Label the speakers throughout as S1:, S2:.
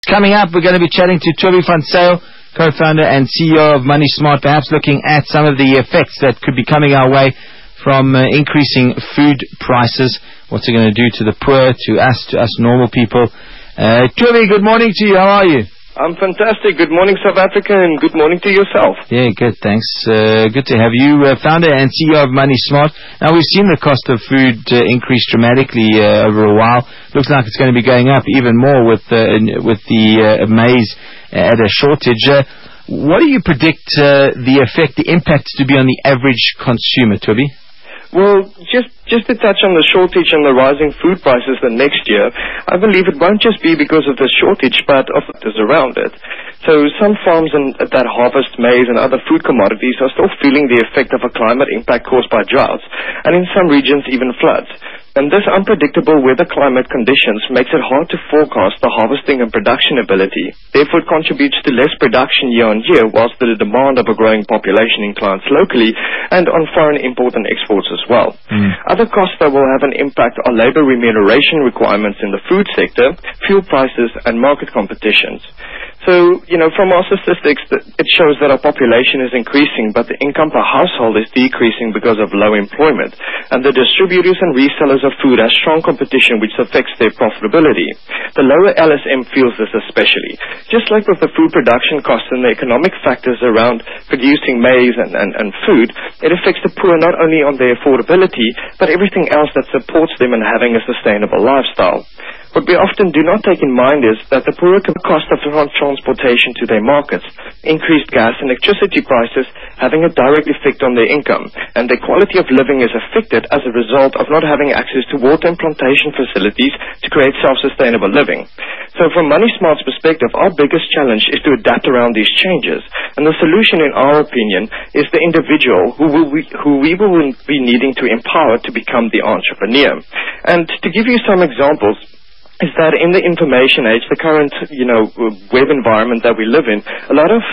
S1: Coming up, we're going to be chatting to Tobie Van Zyl, co-founder and CEO of moneysmart, perhaps looking at some of the effects that could be coming our way from increasing food prices. What's it going to do to the poor, to us normal people? Tobie, good morning to you. How are you?
S2: I'm fantastic. Good morning, South Africa, and good morning to yourself.
S1: Yeah, good, thanks. Good to have you. Founder and CEO of moneysmart. Now, we've seen the cost of food increase dramatically over a while. Looks like it's going to be going up even more with the maize at a shortage. What do you predict the effect, the impact to be on the average consumer, Tobie?
S2: Well, just to touch on the shortage and the rising food prices the next year, I believe it won't just be because of the shortage, but of factors around it. So some farms that harvest maize and other food commodities are still feeling the effect of a climate impact caused by droughts, and in some regions even floods. And this unpredictable weather climate conditions makes it hard to forecast the harvesting and production ability. Therefore, it contributes to less production year on year, whilst the demand of a growing population inclines locally and on foreign import and exports as well. Other costs that will have an impact are labor remuneration requirements in the food sector, fuel prices, and market competitions. So, from our statistics, it shows that our population is increasing, but the income per household is decreasing because of low employment. And the distributors and resellers of food have strong competition, which affects their profitability. The lower LSM feels this especially. Just like with the food production costs and the economic factors around producing maize and food, it affects the poor not only on their affordability, but everything else that supports them in having a sustainable lifestyle. What we often do not take in mind is that the poorer cost of transportation to their markets, increased gas and electricity prices having a direct effect on their income, and their quality of living is affected as a result of not having access to water and plantation facilities to create self-sustainable living. So from moneysmart's perspective, our biggest challenge is to adapt around these changes, and the solution, in our opinion, is the individual who we will be needing to empower to become the entrepreneur. And to give you some examples, is that in the information age, the current, web environment that we live in, a lot of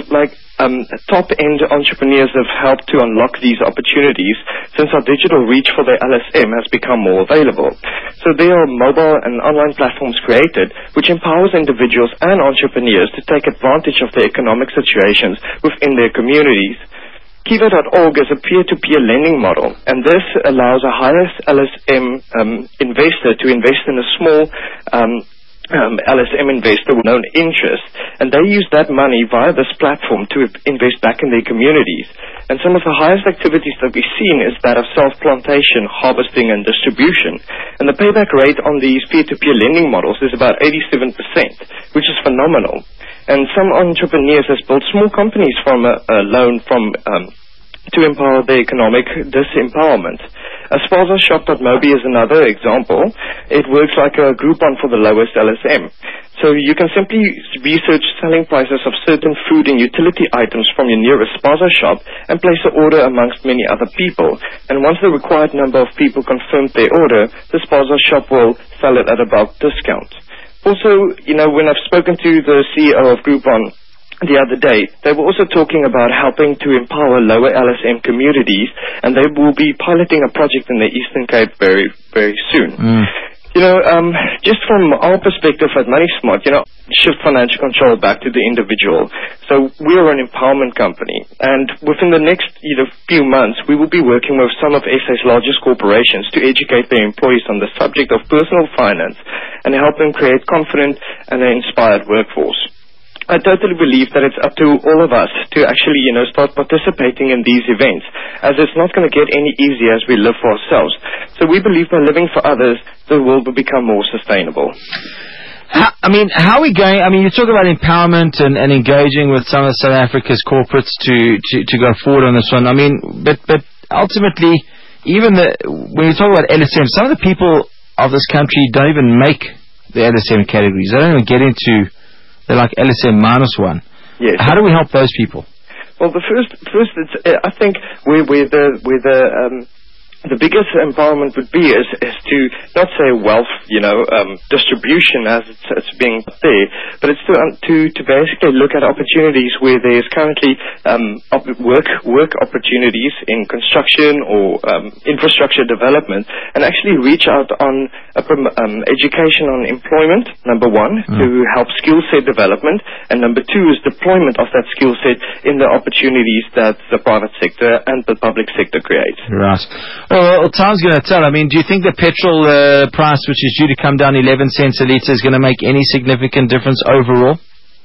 S2: top-end entrepreneurs have helped to unlock these opportunities since our digital reach for the LSM has become more available. So there are mobile and online platforms created which empowers individuals and entrepreneurs to take advantage of the economic situations within their communities. Kiva.org is a peer-to-peer lending model, and this allows a highest LSM investor to invest in a small LSM investor with known interest, and they use that money via this platform to invest back in their communities. And some of the highest activities that we've seen is that of self-plantation, harvesting, and distribution. And the payback rate on these peer-to-peer lending models is about 87%, which is phenomenal. And some entrepreneurs have built small companies from a loan to empower their economic disempowerment. Spaza.shop.mobi is another example. It works like a Groupon for the lowest LSM. So you can simply research selling prices of certain food and utility items from your nearest Spaza shop and place an order amongst many other people. And once the required number of people confirm their order, the Spaza shop will sell it at a bulk discount. Also, when I've spoken to the CEO of Groupon the other day, they were also talking about helping to empower lower LSM communities, and they will be piloting a project in the Eastern Cape very, very soon. Just from our perspective at moneysmart, shift financial control back to the individual. So we are an empowerment company, and within the next few months, we will be working with some of SA's largest corporations to educate their employees on the subject of personal finance and help them create confident and an inspired workforce. I totally believe that it's up to all of us to actually, start participating in these events, as it's not going to get any easier as we live for ourselves. So we believe by living for others, the world will become more sustainable.
S1: How are we going? You talk about empowerment and engaging with some of South Africa's corporates to go forward on this one. But ultimately, even when you talk about LSM, some of the people of this country don't even make the LSM categories. They don't even get into. They're like LSM -1.
S2: Yes.
S1: How do we help those people?
S2: Well, the first, I think where the the biggest empowerment would be is to not say wealth, distribution as it's being there, but it's to basically look at opportunities where there's currently work opportunities in construction or infrastructure development, and actually reach out on education on employment, number one, to help skill set development, and number two is deployment of that skill set in the opportunities that the private sector and the public sector create.
S1: Right. Well, time's going to tell. I mean, do you think the petrol price, which is due to come down 11 cents a litre, is going to make any significant difference overall?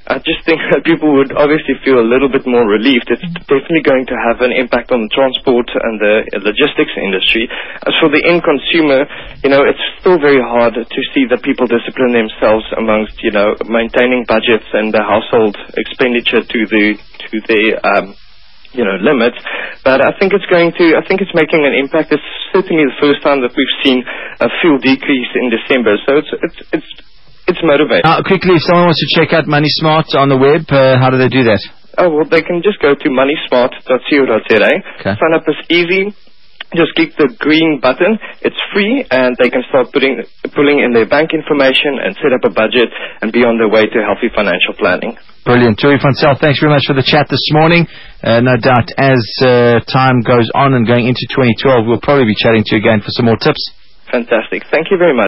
S2: I just think that people would obviously feel a little bit more relieved. It's definitely going to have an impact on the transport and the logistics industry. As for the end consumer, it's still very hard to see that people discipline themselves amongst, maintaining budgets and the household expenditure to their limits, but I think it's making an impact. It's certainly the first time that we've seen a fuel decrease in December, so it's motivating.
S1: Quickly, if someone wants to check out moneysmart on the web, how do they do that?
S2: Oh, well, they can just go to moneysmart.co.za.
S1: Okay.
S2: Sign up is easy. Just click the green button. It's free, and they can start pulling in their bank information and set up a budget and be on their way to healthy financial planning.
S1: Brilliant. Tobie Van Zyl, thanks very much for the chat this morning. No doubt as time goes on and going into 2012, we'll probably be chatting to you again for some more tips.
S2: Fantastic. Thank you very much.